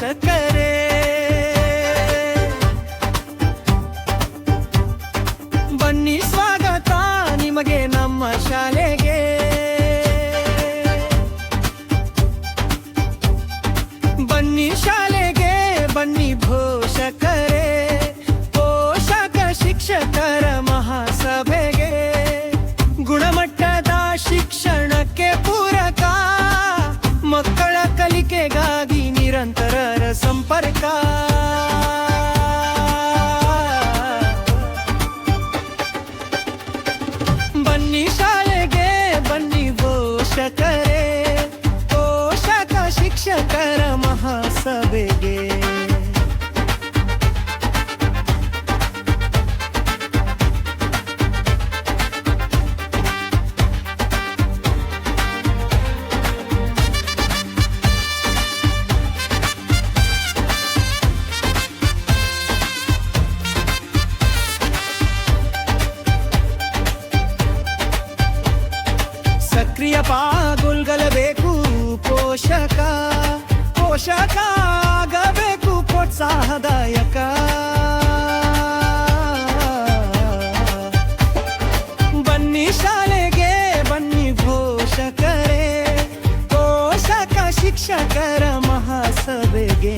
ಪೋಷಕರೇ. ಬನ್ನಿ ಸ್ವಾಗತ ನಿಮಗೆ ನಮ್ಮ ಶಾಲೆಗೆ. ಬನ್ನಿ ಶಾಲೆಗೆ ಬನ್ನಿ ಪೋಷಕರೇ, ಪೋಷಕ ಶಿಕ್ಷಕರ ಮಹಾಸಭೆಗೆ. ಗುಣಮಟ್ಟದ ಶಿಕ್ಷಣಕ್ಕೆ ಪೂರಕ, ಮಕ್ಕಳ ಕಲಿಕೆಗಾಗಿ ನಿರಂತರ ಸಂಪರ್ಕ. ಬನ್ನಿ ಶಾಲೆಗೆ ಬನ್ನಿ ಪೋಷಕರೇ, ಪೋಷಕ ಶಿಕ್ಷಕರ ಮಹಾಸಭೆಗೆ. ಸಕ್ರಿಯ ಪಾಲ್ಗೊಳ್ಳಬೇಕು ಪೋಷಕ, ಪೋಷಕ ಆಗಬೇಕು ಪ್ರೋತ್ಸಾಹದಾಯಕ. ಬನ್ನಿ ಶಾಲೆಗೆ ಬನ್ನಿ ಪೋಷಕರೇ, ಪೋಷಕ ಶಿಕ್ಷಕರ ಮಹಾಸಭೆಗೆ.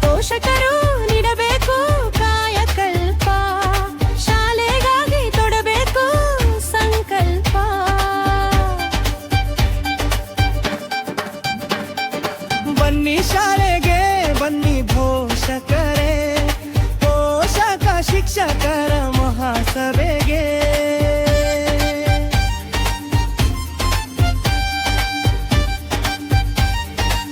ಪೋಷಕರು ನೀಡಬೇಕು ಕಾಯಕಲ್ಪ, ಶಾಲೆಗಾಗಿ ತೊಡಬೇಕು ಸಂಕಲ್ಪ. ಬನ್ನಿ ಶಾಲೆಗೆ ಬನ್ನಿ ಪೋಷಕರೇ, ಪೋಷಕ ಶಿಕ್ಷಕರ